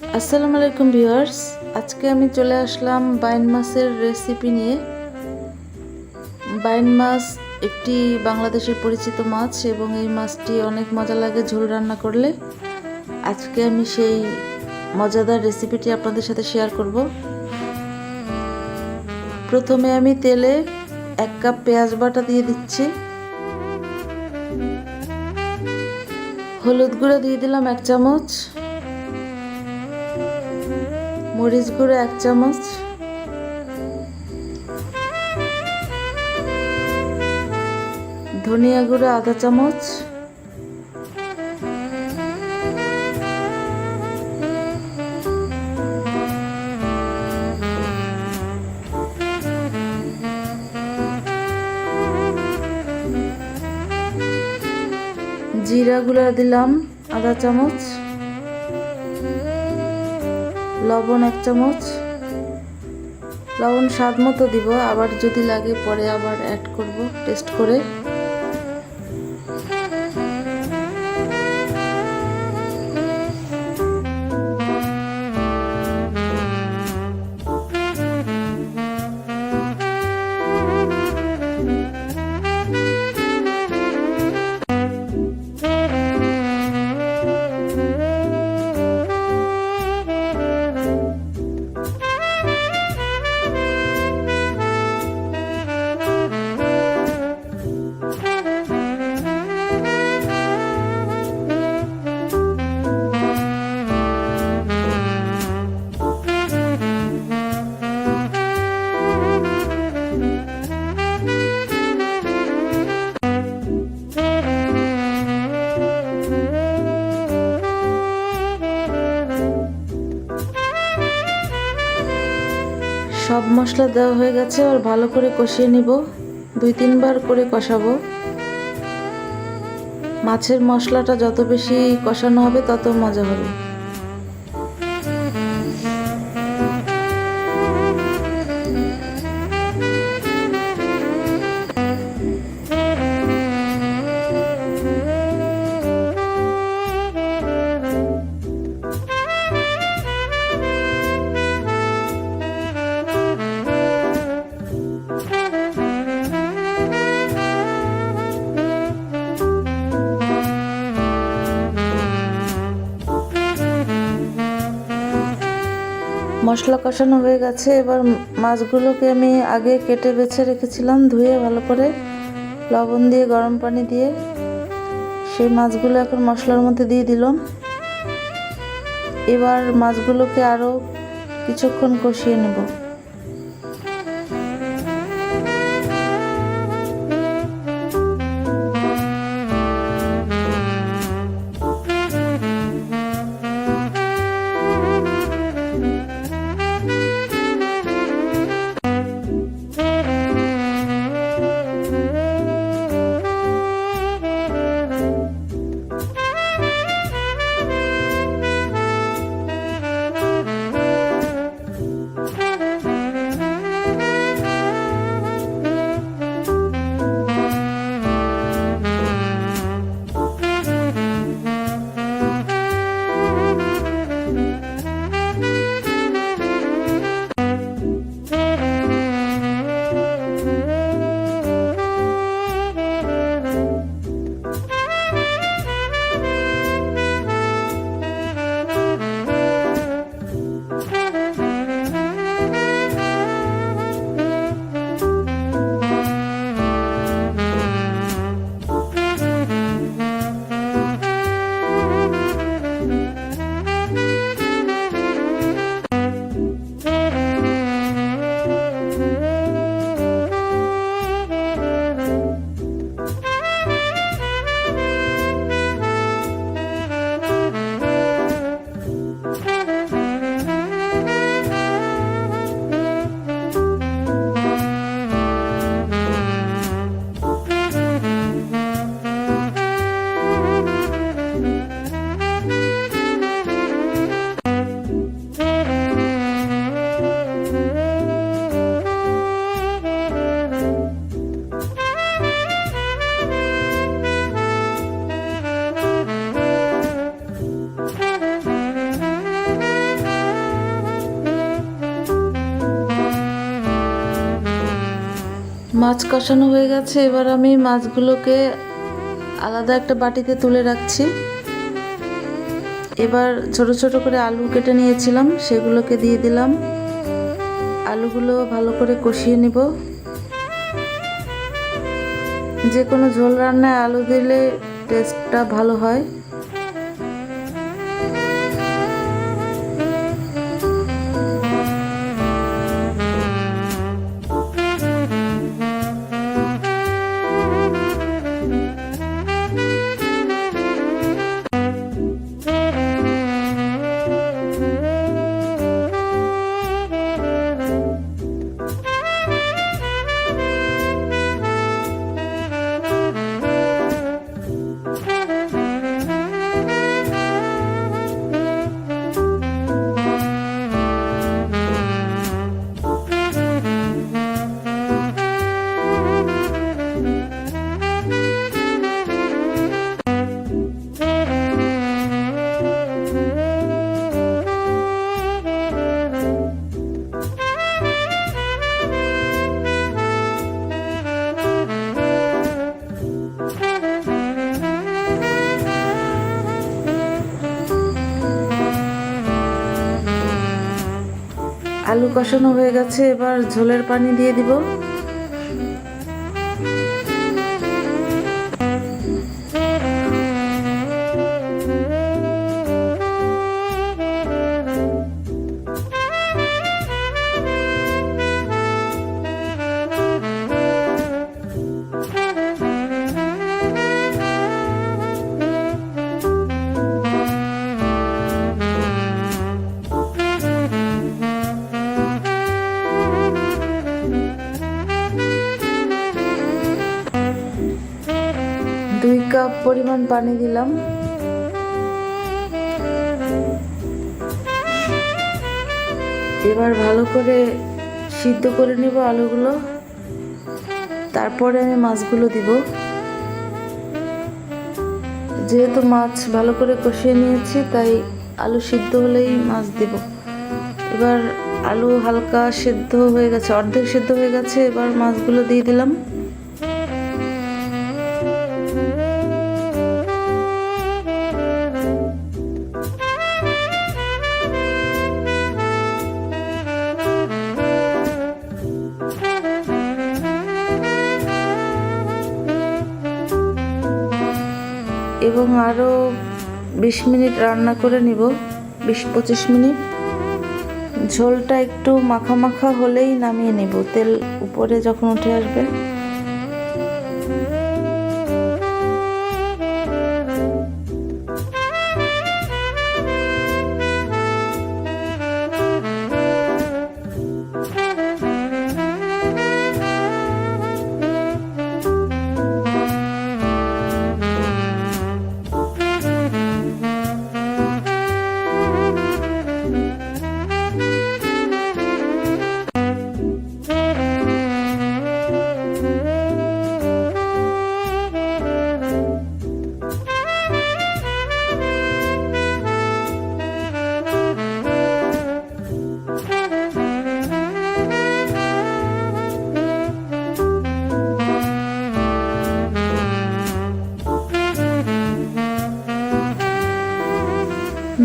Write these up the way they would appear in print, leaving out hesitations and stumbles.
আসসালামু আলাইকুম ভিউয়ার্স, আজকে আমি চলে আসলাম বাইন মাছের রেসিপি নিয়ে। বাইন মাছ একটি বাংলাদেশের পরিচিত মাছ এবং এই মাছটি অনেক মজা লাগে ঝোল রান্না করলে। আজকে আমি সেই মজাদার রেসিপিটি আপনাদের সাথে শেয়ার করব। প্রথমে আমি তেলে 1 কাপ পেঁয়াজ বাটা দিয়ে দিচ্ছি। হলুদ গুঁড়ো দিয়ে দিলাম 1 চামচ, মরিচ গুঁড়ো 1 চামচ, ধনিয়া গুঁড়ো আধা চামচ, জিরা গুঁড়া দিলাম আধা চামচ, লবণ 1 চামচ। লবণ স্বাদ মতো দিব, আবার যদি লাগে পরে আবার অ্যাড করব টেস্ট করে। সব মশলা দেওয়া হয়ে গেছে, আর ভালো করে কষিয়ে নিব। 2-3 বার করে কষাবো। মাছের মশলাটা যত বেশি কষানো হবে তত মজা হবে। মশলা কষানো হয়ে গেছে, এবার মাছগুলোকে আমি আগে কেটে বেছে রেখেছিলাম, ধুয়ে ভালো করে লবণ দিয়ে গরম পানি দিয়ে সেই মাছগুলো এখন মশলার মধ্যে দিয়ে দিলাম। এবার মাছগুলোকে আরও কিছুক্ষণ কষিয়ে নেব। মাছ কষানো হয়ে গেছে, এবার আমি মাছগুলোকে আলাদা একটা বাটিতে তুলে রাখছি। এবার ছোট ছোট করে আলু কেটে নিয়েছিলাম, সেগুলোকে দিয়ে দিলাম। আলুগুলো ভালো করে কষিয়ে নিব। যে কোনো ঝোল রান্নায় আলু দিলে টেস্টটা ভালো হয়। আলু কষানো হয়ে গেছে, এবার ঝোলের পানি দিয়ে দিব। দুই কাপ পরিমাণ পানি দিলাম। এবার ভালো করে সিদ্ধ করে নিব আলুগুলো, তারপরে আমি মাছগুলো দিব। যেহেতু মাছ ভালো করে কষিয়ে নিয়েছি, তাই আলু সিদ্ধ হলেই মাছ দিব। এবার আলু হালকা সিদ্ধ হয়ে গেছে, অর্ধেক সিদ্ধ হয়ে গেছে, এবার মাছগুলো দিয়ে দিলাম। এবং আরও 20 মিনিট রান্না করে নিব, 20-25 মিনিট। ঝোলটা একটু মাখা মাখা হলেই নামিয়ে নেব, তেল উপরে যখন উঠে আসবে।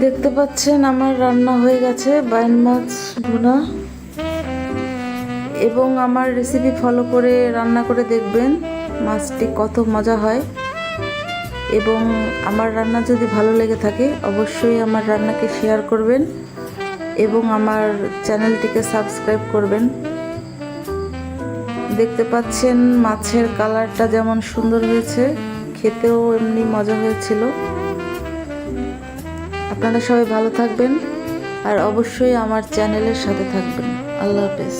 দেখতে পাচ্ছেন আমার রান্না হয়ে গেছে বাইন মাছ ভুনা। এবং আমার রেসিপি ফলো করে রান্না করে দেখবেন মাছটি কত মজা হয়। এবং আমার রান্না যদি ভালো লেগে থাকে অবশ্যই আমার রান্নাকে শেয়ার করবেন এবং আমার চ্যানেলটিকে সাবস্ক্রাইব করবেন। দেখতে পাচ্ছেন মাছের কালারটা যেমন সুন্দর হয়েছে, খেতেও এমনি মজা হয়েছিল। আপনারা সবাই ভালো থাকবেন আর অবশ্যই আমার চ্যানেলের সাথে থাকবেন। আল্লাহ হাফেজ।